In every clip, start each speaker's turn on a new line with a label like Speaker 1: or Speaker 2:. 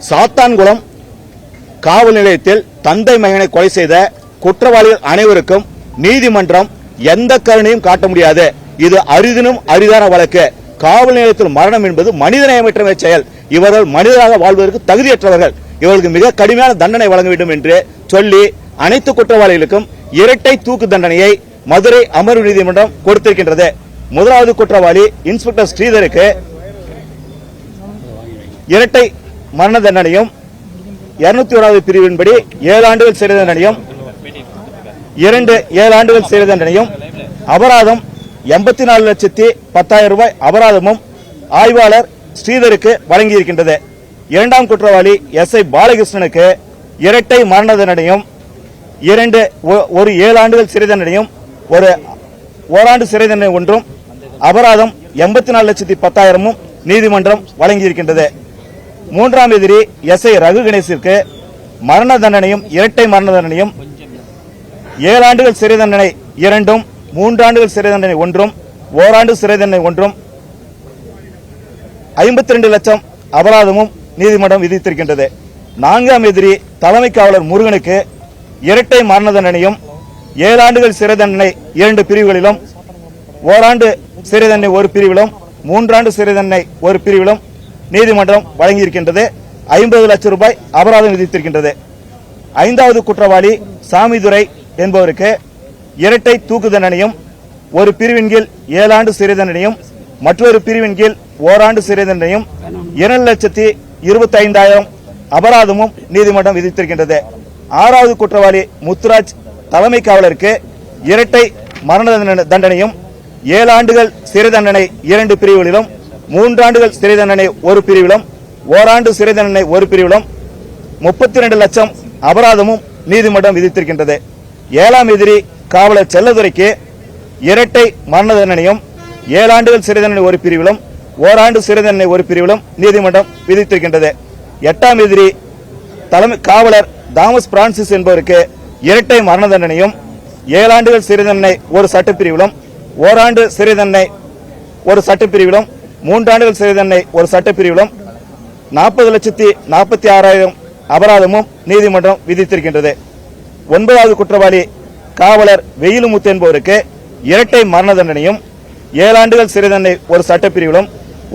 Speaker 1: சாத்தான்குளம் காவல் நிலையத்தில் தந்தை மகனை கொலை செய்த குற்றவாளிகள் அனைவருக்கும் நீதிமன்றம் எந்த கருணையும் காட்ட முடியாது. இது அரிதினும் அரிதான வழக்கு. காவல் நிலையத்தில் மரணம் என்பது மனிதநேயமற்ற செயல். இவர்கள் மனிதராக வாழ்வதற்கு தகுதியற்றவர்கள். இவர்களுக்கு மிக கடுமையான தண்டனை வழங்க வேண்டும் என்று சொல்லி அனைத்து குற்றவாளிகளுக்கும் இரட்டை தூக்கு தண்டனையை மதுரை அமர்வு நீதிமன்றம் கொடுத்திருக்கின்றது. முதலாவது குற்றவாளி இன்ஸ்பெக்டர் ஸ்ரீதருக்கு இரட்டை மரண தண்டனையும் 201வது பிரிவின்படி 7 ஆண்டுகள் சிறை தண்டனையும் 7 ஆண்டுகள் சிறை தண்டனையும் அபராதம் 84,10,000 ரூபாய் அபராதமும் ஆய்வாளர் ஸ்ரீதருக்கு வழங்கியிருக்கின்றது. இரண்டாம் குற்றவாளி SI பாலகிருஷ்ணனுக்கு இரட்டை மரண தண்டனையும் ஒரு 7 ஆண்டுகள் சிறை தண்டனையும் ஒரு ஓராண்டு சிறை தண்டனை ஒன்றும் அபராதம் 84,10,000 நீதிமன்றம் வழங்கியிருக்கின்றது. மூன்றாம் எதிரி SI ரகு கணேசிற்கு மரண தண்டனையும் இரட்டை மரண தண்டனையும் 7 ஆண்டுகள் சிறை தண்டனை 2, 3 ஆண்டுகள் சிறை தண்டனை 1, ஓராண்டு சிறை தண்டனை 1, 52 லட்சம் அபராதமும் நீதிமன்றம் விதித்திருக்கின்றது. நான்காம் எதிரி தலைமை காவலர் முருகனுக்கு இரட்டை மரண தண்டனையும் 7 ஆண்டுகள் சிறை தண்டனை 2 பிரிவுகளிலும் ஓராண்டு சிறை தண்டனை 1 பிரிவிலும் 3 ஆண்டு சிறை தண்டனை 1 பிரிவிலும் நீதிமன்றம் வழங்கியிருக்கின்றது. 50 லட்சம் ரூபாய் அபராதம் விதித்திருக்கின்றது. ஐந்தாவது குற்றவாளி சாமிதுரை என்பவருக்கு இரட்டை தூக்கு தண்டனையும் ஒரு பிரிவின் கீழ் 7 ஆண்டு சிறை தண்டனையும் மற்றொரு பிரிவின் கீழ் ஓராண்டு சிறை தண்டனையும் 2,25,000 அபராதமும் நீதிமன்றம் விதித்திருக்கின்றது. ஆறாவது குற்றவாளி முத்துராஜ் தலைமை காவலருக்கு இரட்டை மரண தண்டனையும் 7 ஆண்டுகள் சிறை தண்டனை 2 பிரிவுகளிலும் 3 ஆண்டுகள் சிறை தண்டனை 1 பிரிவிலும் ஓராண்டு சிறை தண்டனை 1 பிரிவிலும் 32 லட்சம் அபராதமும் நீதிமன்றம் விதித்திருக்கின்றது. ஏழாம் எதிரி காவலர் செல்லதுரைக்கு இரட்டை மரண தண்டனையும் 7 ஆண்டுகள் சிறை தண்டனை 1 பிரிவிலும் ஓராண்டு சிறை தண்டனை 1 பிரிவிலும் நீதிமன்றம் விதித்திருக்கின்றது. எட்டாம் எதிரி தலைமை காவலர் தாமஸ் பிரான்சிஸ் என்பவருக்கு இரட்டை மரண தண்டனையும் 7 ஆண்டுகள் சிறை தண்டனை 1 சட்டப்பிரிவிலும் ஓராண்டு சிறை தண்டனை 1 சட்டப்பிரிவிலும் 3 ஆண்டுகள் சிறை தண்டனை 1 சட்டப்பிரிவிலும் 40,46,000 அபராதமும் நீதிமன்றம் விதித்திருக்கின்றது. 9வது குற்றவாளி காவலர் வெயிலுமுத்து என்பவருக்கு இரட்டை மரண தண்டனையும் 7 ஆண்டுகள் சிறை தண்டனை 1 சட்டப்பிரிவிலும்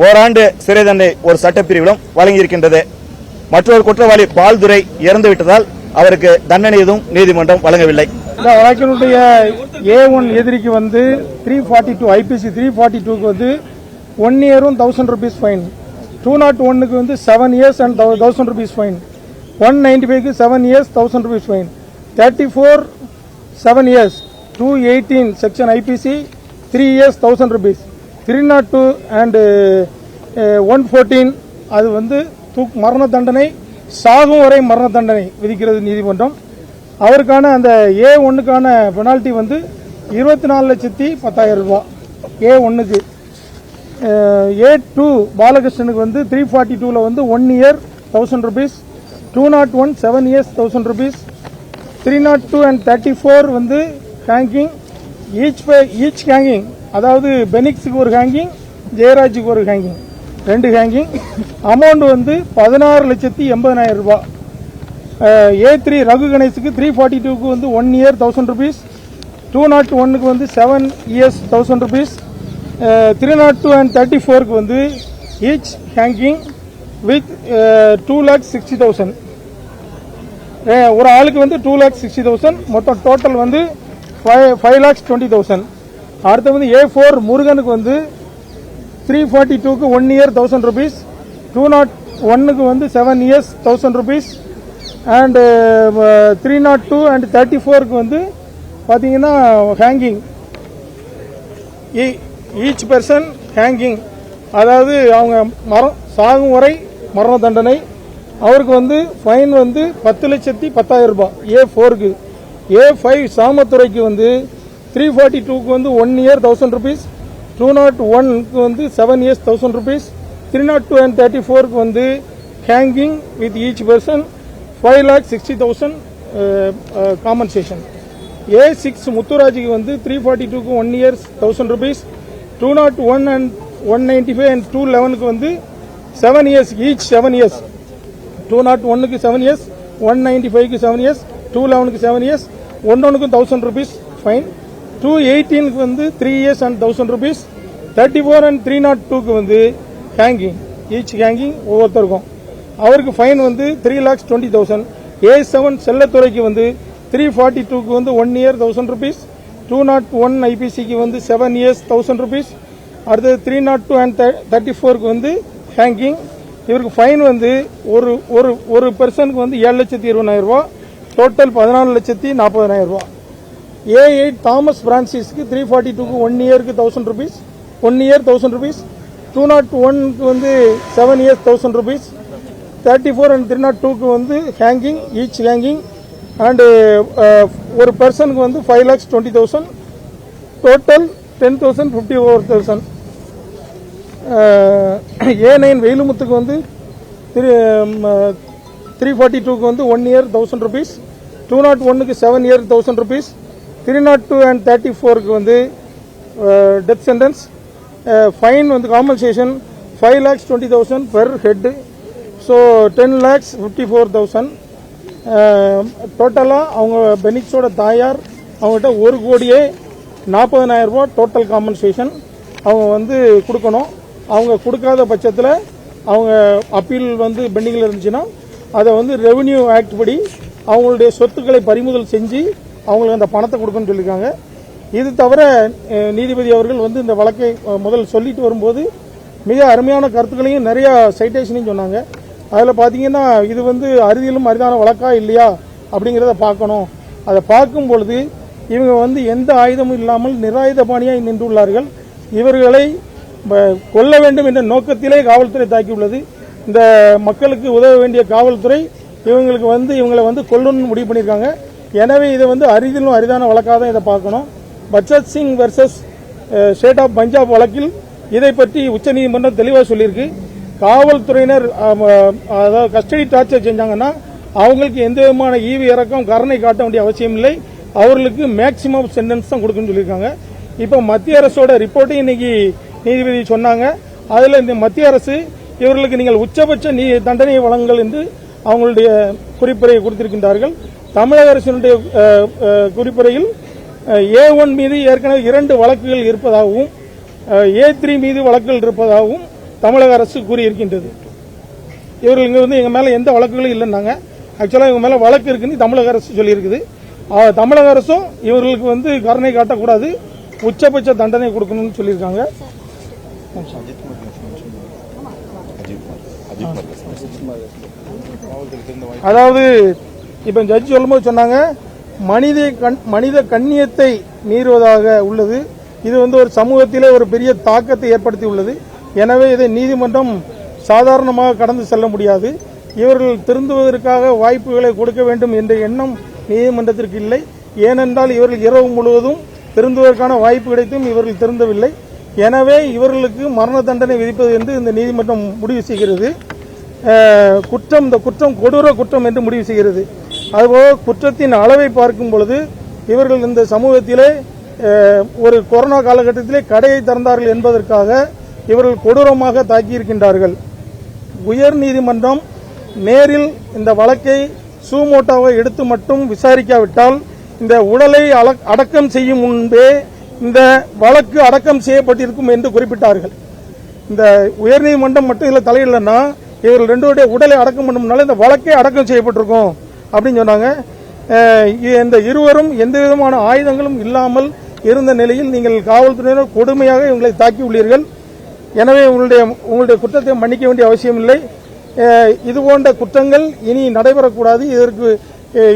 Speaker 1: ஓராண்டு சிறை தண்டனை 1 சட்டப்பிரிவிலும் வழங்கியிருக்கின்றது. மற்றொரு குற்றவாளி பால்துரை இறந்துவிட்டதால் அவருக்கு தண்டனை எதுவும் நீதிமன்றம் வழங்கவில்லை.
Speaker 2: இந்த வழக்கினுடைய A1 எதிரிக்கு 342 IPC 342க்கு 1 year 1,000 rupees fine, 201க்கு 7 years and 1,000 rupees fine, 195க்கு 7 years 1,000 rupees fine, 34 7 years, 218 section IPC 3 years 1,000 rupees, 302 and 114 அது மரண தண்டனை சாகும் வரை மரண தண்டனை விதிக்கிறது நீதிமன்றம். அவருக்கான அந்த A1க்கான பெனால்டி 24,10,000 ரூபாய் A1க்கு. A2 பாலகிருஷ்ணனுக்கு 342ல 1 year 1,000 rupees, 201 7 years 1,000 rupees, 302 and 34 hanging, each hanging, அதாவது பெனிக்ஸுக்கு ஒரு ஹேங்கிங், ஜெயராஜுக்கு ஒரு ஹேங்கிங், 2 ஹேங்கிங். அமௌண்ட் 16,80,000 ரூபாய். A3 ரகு கணேசுக்கு 342க்கு 1 year 1,000 rupees, 201க்கு 7 years 1,000 rupees, 302 and 34க்கு ஈச் ஹேங்கிங் வித் 2,60,000. ஒரு ஆளுக்கு 2,60,000, மொத்தம் டோட்டல் 5,20,000. அடுத்து A4 முருகனுக்கு 342க்கு 1 year 1,000 rupees, 201க்கு 7 years 1,000 rupees and 302 and 34க்கு பாத்தீங்கன்னா ஹேங்கிங், ஈச் பர்சன் ஹேங்கிங், அதாவது அவங்க சாகும் வரை மரண தண்டனை. அவருக்கு ஃபைன் 10,10,000 ரூபாய் A4க்கு. A5 சாமத்துறைக்கு 342க்கு 1 year 1,000 rupees, 201க்கு 7 years 1,000 rupees, 302 and 34க்கு hanging with each person 5,60,000 compensation. A6 முத்துராஜுக்கு 342க்கு 1 year 1,000 rupees, 201 and 195 and 211க்கு 7 years each 7 years 201க்கு 7 years, 195க்கு 7 years, 211க்கு 7 years, 11க்கு 1000 rupees fine, 218க்கு வந்து 3 years and 1000 rupees, 34 and 302க்கு வந்து hanging, each hanging ஒவ்வொருத்தருக்கும். அவருக்கு fine வந்து 3,20,000. A7 செல்லத்துறைக்கு வந்து 342க்கு வந்து 1 year 1000 rupees, 201 ஐபிசிக்கு வந்து 7 years 1000 rupees, அடுத்தது 302 and 34க்கு வந்து ஹேங்கிங். இவருக்கு ஃபைன் வந்து ஒரு பெர்சனுக்கு வந்து 7,20,000 ரூபாய், டோட்டல் 14,40,000 ரூபாய். A8 தாமஸ் பிரான்சிஸ்க்கு 342க்கு 1 yearக்கு 1000 rupees, 1 year 1000 rupees, 201க்கு வந்து 7 years 1000 rupees, 34 and 302க்கு வந்து ஹேங்கிங், ஈச் ஹேங்கிங், அண்ட் ஒரு பர்சனுக்கு வந்து 5,20,000, டோட்டல் 10,54,000. A9 வேலுமுத்துக்கு வந்து 342க்கு வந்து 1 year 1000 rupees, 201க்கு 7 year 1000 rupees, 302 and 34க்கு வந்து டெத் சென்டென்ஸ். ஃபைன் வந்து காம்பன்சேஷன் 5,20,000 பெர் ஹெட், ஸோ 10,54,000. டோட்டலாக அவங்க பெனிக்ஸோட தாயார் அவங்ககிட்ட 1,40,00,000 ரூபாய் டோட்டல் காம்பன்சேஷன் அவங்க வந்து கொடுக்கணும். அவங்க கொடுக்காத பட்சத்தில் அவங்க அப்பீல் வந்து பெண்டிங்கில் இருந்துச்சுன்னா அதை வந்து ரெவென்யூ ஆக்ட் படி அவங்களுடைய சொத்துக்களை பறிமுதல் செஞ்சு அவங்களுக்கு அந்த பணத்தை கொடுக்கணும்னு சொல்லியிருக்காங்க. இது தவிர நீதிபதி அவர்கள் வந்து இந்த வழக்கை முதல் சொல்லிட்டு வரும்போது மிக அருமையான கருத்துக்களையும் நிறைய சைட்டேஷனையும் சொன்னாங்க. அதில் பார்த்தீங்கன்னா இது வந்து அரிதிலும் அரிதான வழக்கா இல்லையா அப்படிங்கிறத பார்க்கணும். அதை பார்க்கும் பொழுது இவங்க வந்து எந்த ஆயுதமும் இல்லாமல் நிராயுதபாணியாய் நின்றுள்ளார்கள். இவர்களை கொல்ல வேண்டும் என்ற நோக்கத்திலே காவல்துறை தாக்கியுள்ளது. இந்த மக்களுக்கு உதவ வேண்டிய காவல்துறை இவங்களை வந்து கொல்லணும்னு முடிவு பண்ணியிருக்காங்க. எனவே இதை வந்து அரிதிலும் அரிதான வழக்காக தான் இதை பார்க்கணும். Bachan Singh versus state of Punjab வழக்கில் இதை பற்றி உச்சநீதிமன்றம் தெளிவாக சொல்லியிருக்கு. காவல்துறையினர் அதாவது கஸ்டடி டார்ச்சர் செஞ்சாங்கன்னா அவங்களுக்கு எந்த விதமான ஈவு இறக்கம் கருணை காட்ட வேண்டிய அவசியம் இல்லை. அவர்களுக்கு மேக்சிமம் சென்டென்ஸ் தான் கொடுக்கணும்னு சொல்லியிருக்காங்க. இப்போ மத்திய அரசோட ரிப்போர்ட்டையும் இன்னைக்கு நீதிபதி சொன்னாங்க. அதில் இந்த மத்திய அரசு இவர்களுக்கு நீங்கள் உச்சபட்ச தண்டனையை வழங்குங்கள் என்று அவங்களுடைய குறிப்புரையை கொடுத்திருக்கின்றார்கள். தமிழக அரசினுடைய குறிப்புரையில் A1 மீது ஏற்கனவே 2 வழக்குகள் இருப்பதாகவும் A3 மீது வழக்குகள் இருப்பதாகவும் தமிழக அரசு கூறியிருக்கின்றது. இவர்கள் இங்கே வந்து எங்கள் மேலே எந்த வழக்குகளும் இல்லைன்னாங்க. ஆக்சுவலாக இவங்க மேலே வழக்கு இருக்குன்னு தமிழக அரசு சொல்லியிருக்குது. தமிழக அரசும் இவர்களுக்கு வந்து கருணை காட்டக்கூடாது, உச்சபட்ச தண்டனை கொடுக்கணும்னு சொல்லியிருக்காங்க. அதாவது இப்ப ஜட்ஜ் சொல்லும்போது சொன்னாங்க மனித கண்ணியத்தை மீறுவதாக உள்ளது. இது வந்து ஒரு சமூகத்திலே ஒரு பெரிய தாக்கத்தை ஏற்படுத்தி உள்ளது. எனவே இதை நீதிமன்றம் சாதாரணமாக கடந்து செல்ல முடியாது. இவர்கள் திருந்துவதற்காக வாய்ப்புகளை கொடுக்க வேண்டும் என்ற எண்ணம் நீதிமன்றத்திற்கு இல்லை. ஏனென்றால் இவர்கள் இரவு முழுவதும் திருந்துவதற்கான வாய்ப்பு கிடைத்தும் இவர்கள் திருந்தவில்லை. எனவே இவர்களுக்கு மரண தண்டனை விதிப்பது என்று இந்த நீதிமன்றம் முடிவு செய்கிறது. இந்த குற்றம் கொடூர குற்றம் என்று முடிவு செய்கிறது. அதுபோல குற்றத்தின் அளவை பார்க்கும் பொழுது இவர்கள் இந்த சமூகத்திலே ஒரு கொரோனா காலகட்டத்திலே கடையை திறந்தார்கள் என்பதற்காக இவர்கள் கொடூரமாக தாக்கியிருக்கின்றார்கள். உயர் நீதிமன்றம் நேரில் இந்த வழக்கை சூமோட்டோவை எடுத்து மட்டும் விசாரிக்காவிட்டால் இந்த உடலை அடக்கம் செய்யும் முன்பே இந்த வழக்கு அடக்கம் செய்யப்பட்டிருக்கும் என்று குறிப்பிட்டார்கள். இந்த உயர்நீதிமன்றம் மட்டும் இதில் தலையிடலன்னா இவர்கள் 2 உடலை அடக்கம் பண்ணும்னால இந்த வழக்கே அடக்கம் செய்யப்பட்டிருக்கும் அப்படின்னு சொன்னாங்க. இந்த இருவரும் எந்த விதமான ஆயுதங்களும் இல்லாமல் இருந்த நிலையில் நீங்கள் காவல்துறையினர் கொடுமையாக இவங்களை தாக்கி உள்ளீர்கள். எனவே உங்களுடைய குற்றத்தை மன்னிக்க வேண்டிய அவசியம் இல்லை. இது போன்ற குற்றங்கள் இனி நடைபெறக்கூடாது.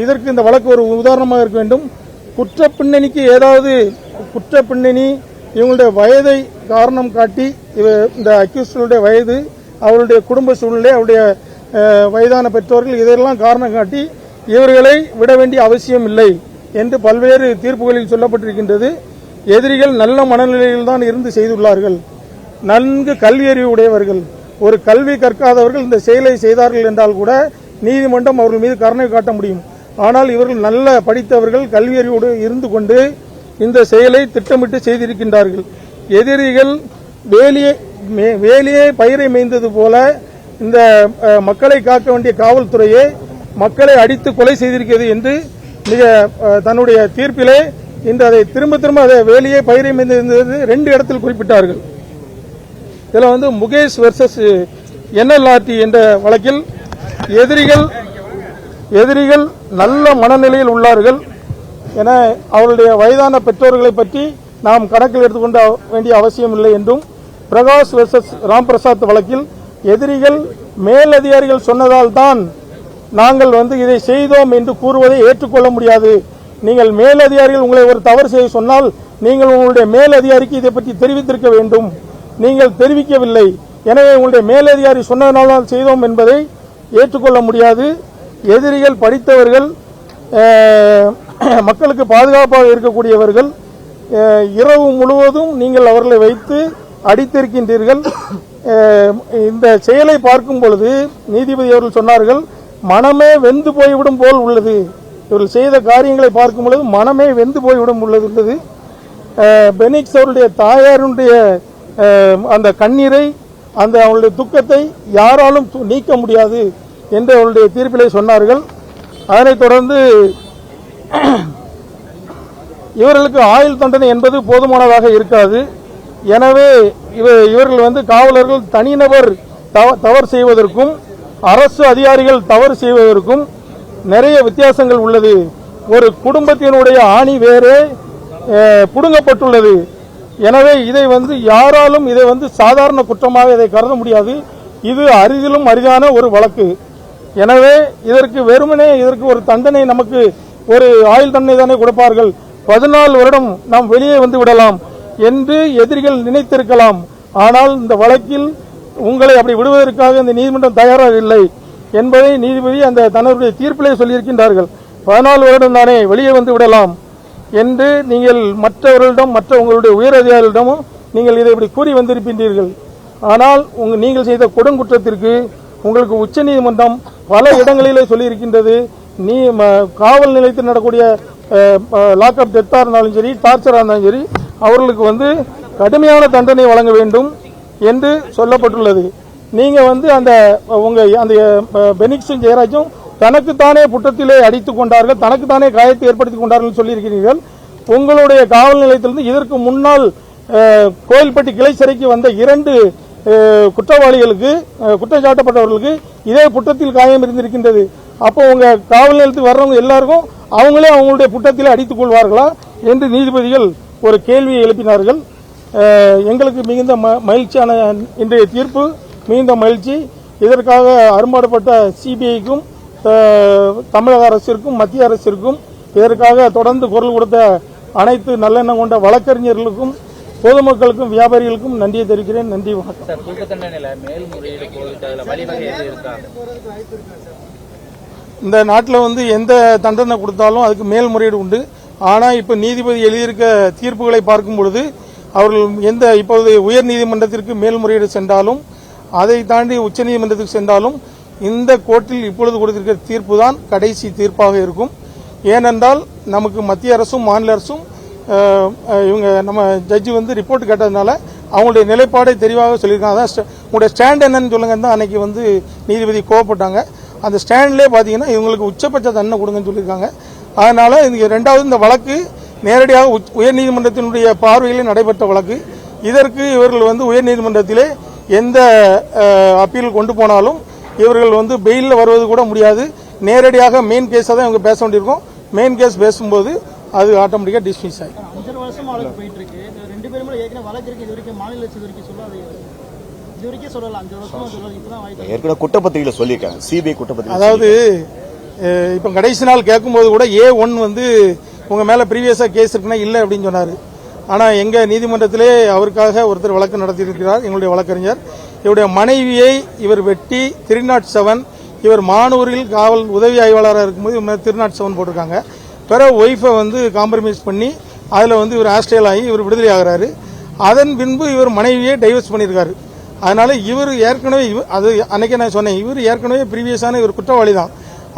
Speaker 2: இதற்கு இந்த வழக்கு ஒரு உதாரணமாக இருக்க வேண்டும். குற்ற பின்னணிக்கு ஏதாவது குற்ற பின்னணி இவங்களுடைய வயதை காரணம் காட்டி இந்த அக்யூஸ்டுடைய வயது, அவருடைய குடும்ப சூழ்நிலை, அவருடைய வயதான பெற்றோர்கள் இதெல்லாம் காரணம் காட்டி இவர்களை விட வேண்டிய அவசியம் இல்லை என்று பல்வேறு தீர்ப்புகளில் சொல்லப்பட்டிருக்கின்றது. எதிரிகள் நல்ல மனநிலையில் தான் இருந்து செய்துள்ளார்கள். நன்கு கல்வியறிவு உடையவர்கள், ஒரு கல்வி கற்காதவர்கள் இந்த செயலை செய்தார்கள் என்றால் கூட நீதிமன்றம் அவர்கள் மீது கருணை காட்ட முடியும். ஆனால் இவர்கள் நல்ல படித்தவர்கள், கல்வியறிவோடு இருந்து கொண்டு இந்த செயலை திட்டமிட்டு செய்திருக்கின்றார்கள். எதிரிகள் வேலியே பயிரை மேய்ந்தது போல இந்த மக்களை காக்க வேண்டிய காவல்துறையே மக்களை அடித்து கொலை செய்திருக்கிறது என்று மிக தன்னுடைய தீர்ப்பிலே இன்று அதை திரும்ப அதை வேலையே பயிரை இருந்தது 2 இடத்தில் குறிப்பிட்டார்கள். இதில் வந்து முகேஷ் வெர்சஸ் என்எல்ஆர்டி என்ற வழக்கில் எதிரிகள் நல்ல மனநிலையில் உள்ளார்கள் என அவருடைய வயதான பெற்றோர்களை பற்றி நாம் கணக்கில் எடுத்துக்கொள்ள வேண்டிய அவசியம் இல்லை என்றும், பிரகாஷ் வெர்சஸ் ராம்பிரசாத் வழக்கில் எதிரிகள் மேலதிகாரிகள் சொன்னதால் தான் நாங்கள் வந்து இதை செய்தோம் என்று கூறுவதை ஏற்றுக்கொள்ள முடியாது. நீங்கள் மேலதிகாரிகள் உங்களை ஒரு தவறு செய்ய சொன்னால் நீங்கள் உங்களுடைய மேலதிகாரிக்கு இதை பற்றி தெரிவித்திருக்க வேண்டும். நீங்கள் தெரிவிக்கவில்லை. எனவே உங்களுடைய மேலதிகாரி சொன்னதனால் செய்தோம் என்பதை ஏற்றுக்கொள்ள முடியாது. எதிரிகள் படித்தவர்கள், மக்களுக்கு பாதுகாப்பாக இருக்கக்கூடியவர்கள். இரவு முழுவதும் நீங்கள் அவர்களை வைத்து அடித்திருக்கின்றீர்கள். இந்த செயலை பார்க்கும் பொழுது நீதிபதி அவர்கள் சொன்னார்கள், மனமே வெந்து போய்விடும் போல் உள்ளது. இவர்கள் செய்த காரியங்களை பார்க்கும் பொழுது மனமே வெந்து போய்விடும் உள்ளது. பெனிக்ஸ் அவருடைய தாயாருடைய அந்த கண்ணீரை, அந்த அவருடைய துக்கத்தை யாராலும் நீக்க முடியாது என்று அவருடைய தீர்ப்பிலே சொன்னார்கள். அதனைத் தொடர்ந்து இவர்களுக்கு ஆயுள் தண்டனை என்பது போதுமானதாக இருக்காது. எனவே இவர்கள் வந்து காவலர்கள் தனிநபர் தவறு செய்வதற்கும் அரசு அதிகாரிகள் தவறு செய்வதற்கும் நிறைய வித்தியாசங்கள் உள்ளது. ஒரு குடும்பத்தினுடைய ஆணி வேறே புடுங்கப்பட்டுள்ளது. எனவே இதை வந்து யாராலும் இதை வந்து சாதாரண குற்றமாக இதை கருத முடியாது. இது அரிதிலும் அரிதான ஒரு வழக்கு. எனவே இதற்கு வெறுமனே இதற்கு ஒரு தண்டனை, நமக்கு ஒரு ஆயுள் தண்டனை தானே கொடுப்பார்கள், 14 வருடம் நாம் வெளியே வந்து விடலாம் என்று எதிரிகள் நினைத்திருக்கலாம். ஆனால் இந்த வழக்கில் உங்களை அப்படி விடுவதற்காக இந்த நீதிமன்றம் தயாராக இல்லை என்பதை நீதிபதி அந்த தன்னுடைய தீர்ப்பிலே சொல்லியிருக்கின்றார்கள். 14 வருடம் தானே வெளியே வந்து விடலாம் என்று நீங்கள் மற்றவர்களிடம், மற்ற உங்களுடைய உயர் அதிகாரிகளிடமும் நீங்கள் இதை இப்படி கூறி வந்திருக்கின்றீர்கள். ஆனால் நீங்கள் செய்த கொடுங்குற்றத்திற்கு உங்களுக்கு உச்சநீதிமன்றம் பல இடங்களிலே சொல்லியிருக்கின்றது. காவல் நிலையத்தில் நடக்கூடிய லாக்அப் டெத்தா இருந்தாலும் சரி, டார்ச்சரா இருந்தாலும் சரி, அவர்களுக்கு வந்து கடுமையான தண்டனை வழங்க வேண்டும் என்று சொல்லப்பட்டுள்ளது. நீங்க வந்து அந்த பெனிக்ஸும் ஜெயராஜும் தனக்குத்தானே புற்றத்திலே அடித்துக் கொண்டார்கள், தனக்குத்தானே காயத்தை ஏற்படுத்திக் கொண்டார்கள் சொல்லியிருக்கிறீர்கள். உங்களுடைய காவல் நிலையத்திலிருந்து இதற்கு முன்னால் கோயில்பட்டி கிளை சிறைக்கு வந்த 2 குற்றவாளிகளுக்கு, குற்றச்சாட்டப்பட்டவர்களுக்கு இதே புற்றத்தில் காயம் இருந்திருக்கின்றது. அப்போ உங்க காவல் நிலையத்துக்கு வர்றவங்க எல்லாருக்கும் அவங்களே அவங்களுடைய புற்றத்திலே அடித்துக் கொள்வார்களா என்று நீதிபதிகள் ஒரு கேள்வியை எழுப்பினார்கள். எங்களுக்கு மிகுந்த மகிழ்ச்சியான இன்றைய தீர்ப்பு, மிகுந்த மகிழ்ச்சி. இதற்காக அரும்பாடுபட்ட சிபிஐக்கும் தமிழக அரசிற்கும் மத்திய அரசிற்கும் இதற்காக தொடர்ந்து குரல் கொடுத்த அனைத்து நல்லெண்ணம் கொண்ட வழக்கறிஞர்களுக்கும் பொதுமக்களுக்கும் வியாபாரிகளுக்கும் நன்றியை தெரிவிக்கிறேன். நன்றி, வணக்கம். இந்த நாட்டில் வந்து எந்த தண்டனை கொடுத்தாலும் அதுக்கு மேல்முறையீடு உண்டு. ஆனால் இப்போ நீதிபதி எழுதியிருக்க தீர்ப்புகளை பார்க்கும் பொழுது அவர்கள் இப்போது உயர் நீதிமன்றத்திற்கு மேல்முறையீடு சென்றாலும், அதை தாண்டி உச்சநீதிமன்றத்துக்கு சென்றாலும் இந்த கோர்ட்டில் இப்பொழுது கொடுத்திருக்கிற தீர்ப்பு தான் கடைசி தீர்ப்பாக இருக்கும். ஏனென்றால் நமக்கு மத்திய அரசும் மாநில அரசும் நம்ம ஜட்ஜி வந்து ரிப்போர்ட் கேட்டதுனால அவங்களுடைய நிலைப்பாடை தெளிவாக சொல்லியிருக்காங்க. அதான் உங்களுடைய ஸ்டாண்ட் என்னன்னு சொல்லுங்க தான் அன்னைக்கு வந்து நீதிபதி கோவப்பட்டாங்க. அந்த ஸ்டாண்ட்லேயே பார்த்தீங்கன்னா இவங்களுக்கு உச்சபட்ச தண்டனை கொடுங்கன்னு சொல்லியிருக்காங்க. அதனால ரெண்டாவது இந்த வழக்கு நேரடியாக உயர்நீதிமன்றத்தினுடைய பார்வையில் நடைபெற்ற வழக்கு. இதற்கு இவர்கள் வந்து உயர்நீதிமன்றத்திலே எந்த அப்பீல் கொண்டு போனாலும் இவர்கள் வந்து பெயிலில் வருவது கூட முடியாது. நேரடியாக மெயின் கேஸாக தான் இவங்க பேச வேண்டியிருக்கும். மெயின் கேஸ் பேசும்போது அது ஆட்டோமேட்டிக்காக டிஸ்மிஸ் ஆகும்.
Speaker 3: 5 வருஷம் வழக்கு போயிட்டு இருக்கு. 2 பேருமே ஏற்கனவே வழக்கு இருக்கு. இது வரைக்கும் மாநில அரசு வரைக்கும் சொல்லாது, இது வரைக்கும் சொல்லலாம். 5 வருஷமா சொல்லலாம். இப்பதான் ஏற்கனவே குற்றப்பத்திரிகையில் சொல்லியிருக்காங்க, சிபிஐ குற்றப்பத்திரிகை.
Speaker 2: அதாவது இப்போ கடைசி நாள் கேட்கும்போது கூட A1 வந்து உங்க மேல ப்ரீவியஸா கேஸ் இருக்குன்னா இல்லை அப்படின்னு சொன்னாரு. ஆனா எங்க நீதிமன்றத்திலே அவருக்காக ஒருத்தர் வழக்கு நடத்தியிருக்கிறார், எங்களுடைய வழக்கறிஞர். இவருடைய மனைவியை இவர் வெட்டி 307, இவர் மானூரில் காவல் உதவி ஆய்வாளராக இருக்கும்போது இவர் 307 போட்டிருக்காங்க. பிறகு ஒய்ஃபை வந்து காம்ப்ரமைஸ் பண்ணி அதில் வந்து இவர் ஆஸ்ட்ரேல் ஆகி இவர் விடுதலை ஆகிறாரு. அதன் பின்பு இவர் மனைவியை டைவர்ஸ் பண்ணியிருக்காரு. அதனால இவர் ஏற்கனவே அது அன்னைக்கு நான் சொன்னேன், இவர் ஏற்கனவே ப்ரீவியஸான இவர் குற்றவாளி தான்.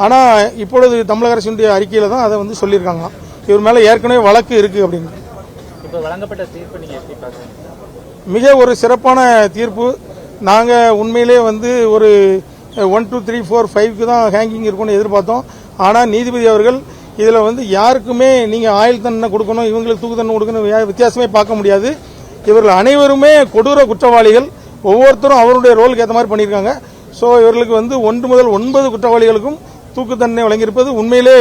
Speaker 2: ஆனால் இப்பொழுது தமிழக அரசினுடைய அறிக்கையில் தான் அதை வந்து சொல்லியிருக்காங்களாம், இவர் மேலே ஏற்கனவே வழக்கு இருக்கு அப்படின்னு.
Speaker 3: இப்போ வழங்கப்பட்ட தீர்ப்பு நீங்க எப்படி பார்க்குறீங்க?
Speaker 2: மிக ஒரு சிறப்பான தீர்ப்பு. நாங்கள் உண்மையிலே வந்து ஒரு 1 2 3 4 5க்கு தான் ஹேங்கிங் இருக்கும்னு எதிர்பார்த்தோம். ஆனால் நீதிபதி அவர்கள் இதில் வந்து யாருக்குமே நீங்கள் ஆயுள் தண்டனை கொடுக்கணும், இவங்களுக்கு தூக்கு தண்டனை கொடுக்கணும் வித்தியாசமே பார்க்க முடியாது. இவர்கள் அனைவருமே கொடூர குற்றவாளிகள். ஒவ்வொருத்தரும் அவருடைய ரோலுக்கு ஏற்ற மாதிரி பண்ணியிருக்காங்க. ஸோ இவர்களுக்கு வந்து 1 முதல் 9 குற்றவாளிகளுக்கும் தூக்கு தண்டனை வழங்கியிருப்பது உண்மையிலே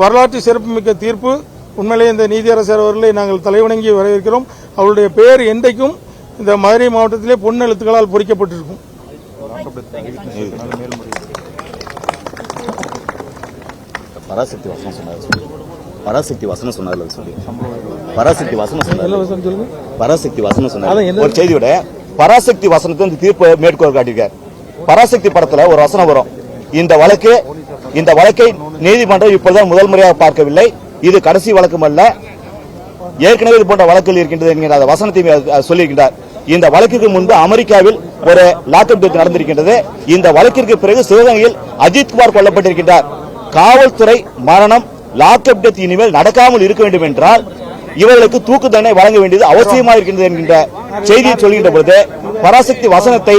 Speaker 2: வரலாற்று சிறப்புமிக்க தீர்ப்பு. உண்மையிலே இந்த நீதியரசர் அவர்களை நாங்கள் தலைவணங்கி வரவேற்கிறோம். அவருடைய பெயர் என்றைக்கும் இந்த மதுரை மாவட்டத்திலே பொன் எழுத்துக்களால் பொறிக்கப்பட்டிருக்கும்.
Speaker 1: பராசக்தி வசனம் சொன்னார். பராசக்தி வசனம் சொன்னார்ல சொல்லி பராசக்தி வசனம் சொன்னார். பராசக்தி வசனம் சொன்னார். ஒரு செய்தியோட பராசக்தி வசனத்தை இந்த தீர்ப்பு மேற்கோள் காட்டியிருக்கார். பராசக்தி படத்துல ஒரு வசனம் வரும். இந்த வழக்கை நீதிமன்றம் இப்போதான் முதல் முறையாக பார்க்கவில்லை, இது கடைசி வழக்கம் அல்ல, ஏற்கனவே இது போன்ற வழக்குகள் இருக்கின்றது என்கிற அந்த வசனத்தை சொல்லியிருக்கின்றார். இந்த வழக்குக்கு முன்பு அமெரிக்காவில் ஒரு லாக்அப் டெத் நடந்திருக்கின்றது. இந்த வழக்கிற்கு பிறகு சிவகங்கையில் அஜித்குமார் கொல்லப்பட்டிருக்கின்றார். காவல்துறை மரணம் லாக்அப் டெத் இனிமேல் நடக்காமல் இருக்க வேண்டும் என்றால் இவர்களுக்கு தூக்கு தண்டனை வழங்க வேண்டியது அவசியமாக இருக்கின்றது என்கின்ற செய்தியை சொல்கின்ற பொழுது பராசக்தி வசனத்தை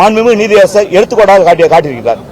Speaker 1: மாண்புமிகு நீதியரசர் எடுத்துக்கொண்டாக காட்டியிருக்கிறார்.